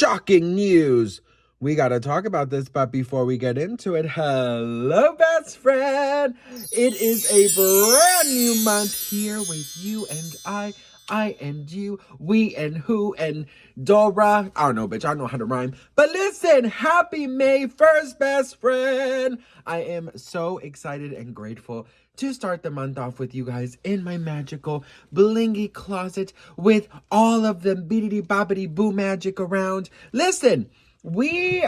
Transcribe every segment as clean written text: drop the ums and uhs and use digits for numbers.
shocking news. We got to talk about this, but before we get into it, hello, best friend. It is a brand new month here with you and I and you, we and who and Dora. I don't know, bitch. I don't know how to rhyme. But listen, happy May 1st, best friend. I am so excited and grateful to start the month off with you guys in my magical blingy closet with all of the beadity bobbity boo magic around. Listen, we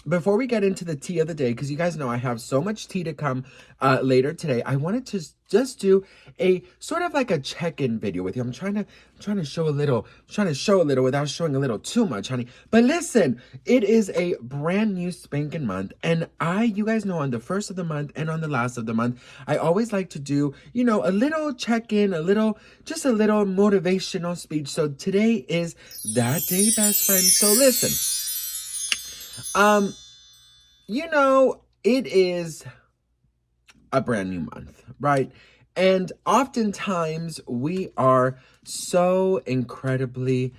before we get into the tea of the day, because you guys know I have so much tea to come later today, I wanted to just do a sort of like a check-in video with you. I'm trying to show a little without showing a little too much, honey. But listen, it is a brand new spanking month, and you guys know, on the first of the month and on the last of the month, I always like to do, a little check-in, just a little motivational speech. So today is that day, best friend. So listen. It is a brand new month, right? And oftentimes we are so incredibly,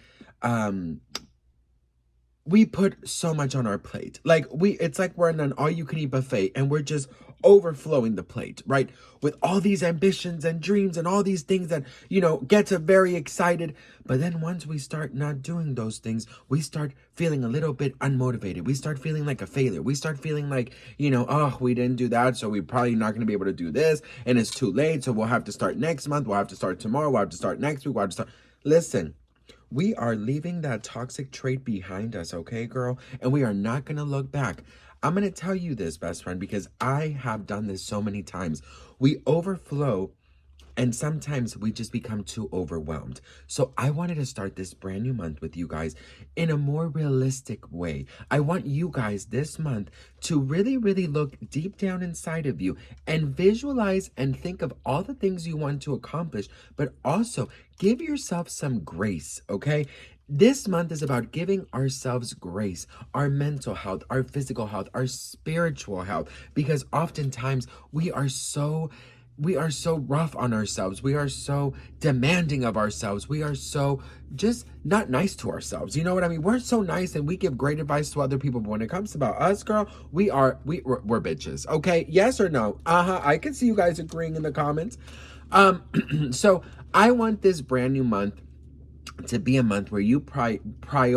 we put so much on our plate. It's like we're in an all-you-can-eat buffet and we're just overflowing the plate, right? With all these ambitions and dreams and all these things that, gets us very excited. But then once we start not doing those things, we start feeling a little bit unmotivated. We start feeling like a failure. We start feeling like, oh, we didn't do that, so we're probably not going to be able to do this. And it's too late, so we'll have to start next month. We'll have to start tomorrow. We'll have to start next week. We'll have to start. Listen. We are leaving that toxic trait behind us, okay, girl? And we are not going to look back. I'm going to tell you this, best friend, because I have done this so many times. We overflow, and sometimes we just become too overwhelmed. So I wanted to start this brand new month with you guys in a more realistic way. I want you guys this month to really, really look deep down inside of you and visualize and think of all the things you want to accomplish, but also give yourself some grace, okay? This month is about giving ourselves grace, our mental health, our physical health, our spiritual health, because oftentimes we are so rough on ourselves. We are so demanding of ourselves. We are so just not nice to ourselves. You know what I mean? We're so nice and we give great advice to other people, but when it comes about us, girl, we're bitches. Okay? Yes or no? I can see you guys agreeing in the comments. So I want this brand new month to be a month where you prioritize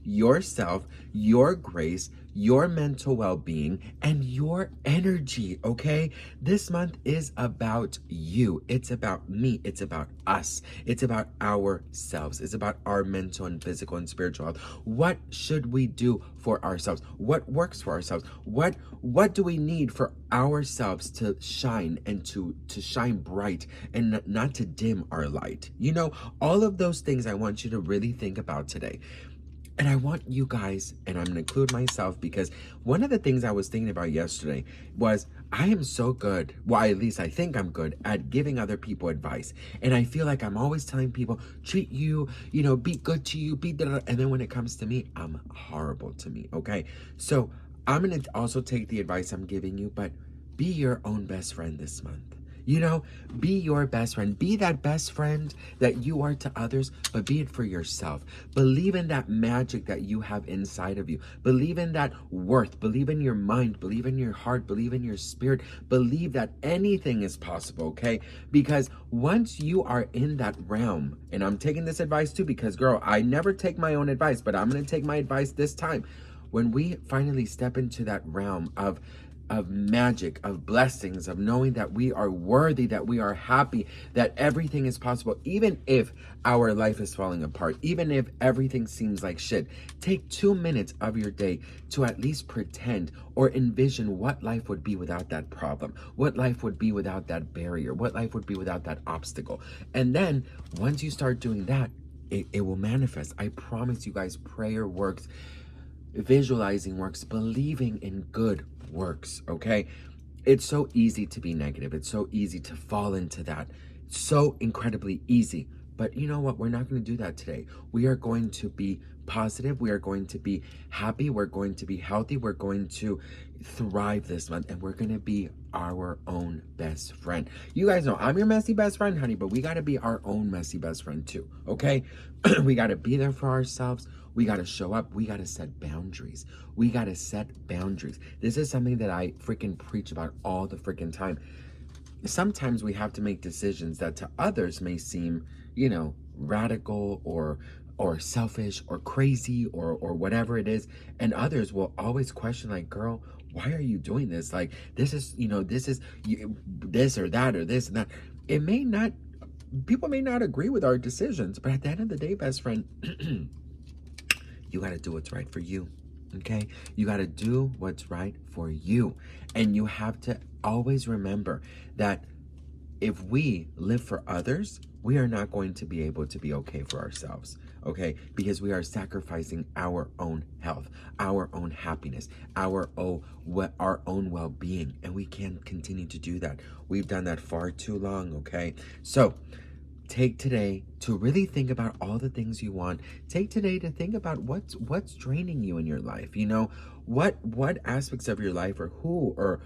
yourself, your grace, your mental well-being, and your energy, okay? This month is about you. It's about me. It's about us. It's about ourselves. It's about our mental and physical and spiritual health. What should we do for ourselves? What works for ourselves? What do we need for ourselves to shine and to shine bright and not to dim our light? All of those things I want you to really think about today. And I want you guys, and I'm going to include myself, because one of the things I was thinking about yesterday was I am so good, well, at least I think I'm good at giving other people advice. And I feel like I'm always telling people, treat you, be good to you, and then when it comes to me, I'm horrible to me, okay? So I'm going to also take the advice I'm giving you, but be your own best friend this month. Be your best friend. Be that best friend that you are to others, but be it for yourself. Believe in that magic that you have inside of you. Believe in that worth. Believe in your mind. Believe in your heart. Believe in your spirit. Believe that anything is possible, okay? Because once you are in that realm, and I'm taking this advice too, because, girl, I never take my own advice, but I'm going to take my advice this time. When we finally step into that realm of magic, of blessings, of knowing that we are worthy, that we are happy, that everything is possible, even if our life is falling apart, even if everything seems like shit. Take 2 minutes of your day to at least pretend or envision what life would be without that problem, what life would be without that barrier, what life would be without that obstacle. And then once you start doing that, it will manifest. I promise you guys, prayer works, visualizing works, believing in good works, okay? It's so easy to be negative. It's so easy to fall into that. So incredibly easy. But you know what? We're not going to do that today. We are going to be positive. We are going to be happy. We're going to be healthy. We're going to thrive this month, and we're going to be our own best friend. You guys know I'm your messy best friend, honey, but we got to be our own messy best friend too, okay? We got to be there for ourselves. We got to show up. We got to set boundaries. We got to set boundaries. This is something that I freaking preach about all the freaking time. Sometimes we have to make decisions that to others may seem, you know, radical or selfish or crazy or whatever it is, and others will always question, like, girl, why are you doing this? Like, this is, you know, this is this or that or this and that. It may not, people may not agree with our decisions, but at the end of the day, best friend, you got to do what's right for you. Okay, you got to do what's right for you, and you have to always remember that if we live for others, we are not going to be able to be okay for ourselves, okay? Because we are sacrificing our own health, our own happiness, our own well-being, and we can't continue to do that. We've done that far too long, okay? So take today to really think about all the things you want. Take today to think about what's draining you in your life. You know, what aspects of your life, or who, or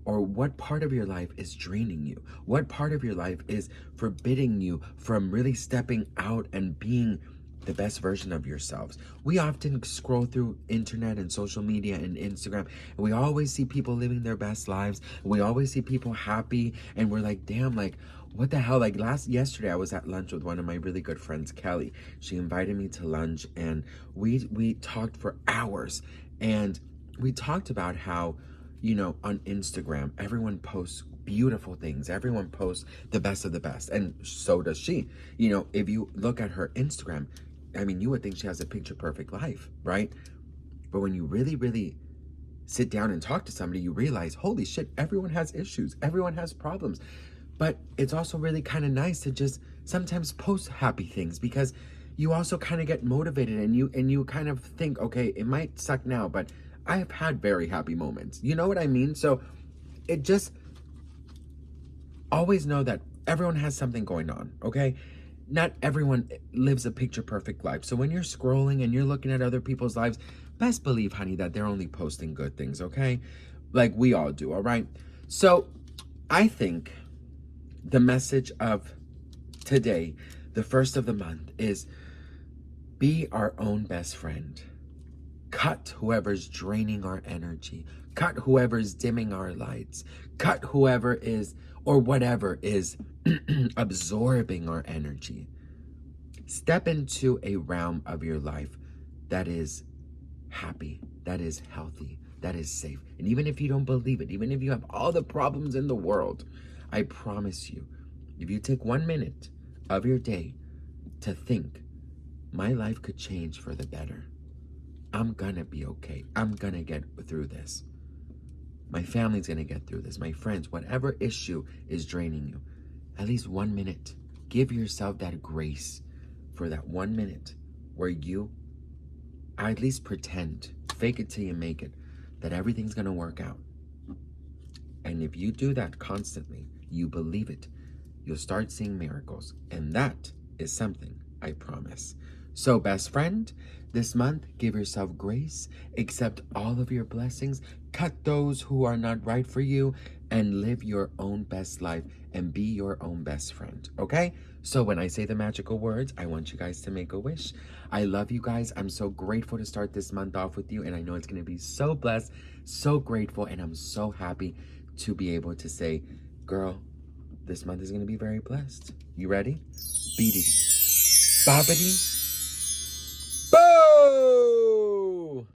what part of your life is draining you? What part of your life is forbidding you from really stepping out and being the best version of yourselves? We often scroll through internet and social media and Instagram, and we always see people living their best lives. We always see people happy, and we're like, damn, like, what the hell? Like yesterday I was at lunch with one of my really good friends, Kelly. She invited me to lunch, and we talked for hours, and we talked about how, you know, on Instagram, everyone posts beautiful things. Everyone posts the best of the best, and so does she. You know, if you look at her Instagram, I mean, you would think she has a picture perfect life, right? But when you really, really sit down and talk to somebody, you realize, holy shit, everyone has issues. Everyone has problems. But it's also really kind of nice to just sometimes post happy things, because you also kind of get motivated, and you kind of think, okay, it might suck now, but I have had very happy moments. You know what I mean? So it just, always know that everyone has something going on, okay? Not everyone lives a picture perfect life. So when you're scrolling and you're looking at other people's lives, best believe, honey, that they're only posting good things, okay? Like we all do, all right? So I think the message of today, the first of the month, is be our own best friend. Cut whoever's draining our energy. Cut whoever's dimming our lights. Cut whoever is, or whatever is absorbing our energy. Step into a realm of your life that is happy, that is healthy, that is safe. And even if you don't believe it, even if you have all the problems in the world, I promise you, if you take 1 minute of your day to think, my life could change for the better. I'm gonna be okay. I'm gonna get through this. My family's gonna get through this. My friends, whatever issue is draining you, at least 1 minute. Give yourself that grace for that 1 minute where you at least pretend, fake it till you make it, that everything's gonna work out. And if you do that constantly, you believe it, you'll start seeing miracles. And that is something I promise. So, best friend, this month, give yourself grace, accept all of your blessings, cut those who are not right for you, and live your own best life and be your own best friend, okay? So when I say the magical words, I want you guys to make a wish. I love you guys. I'm so grateful to start this month off with you, and I know it's going to be so blessed, so grateful, and I'm so happy to be able to say, girl, this month is going to be very blessed. You ready? Beady, bobbity,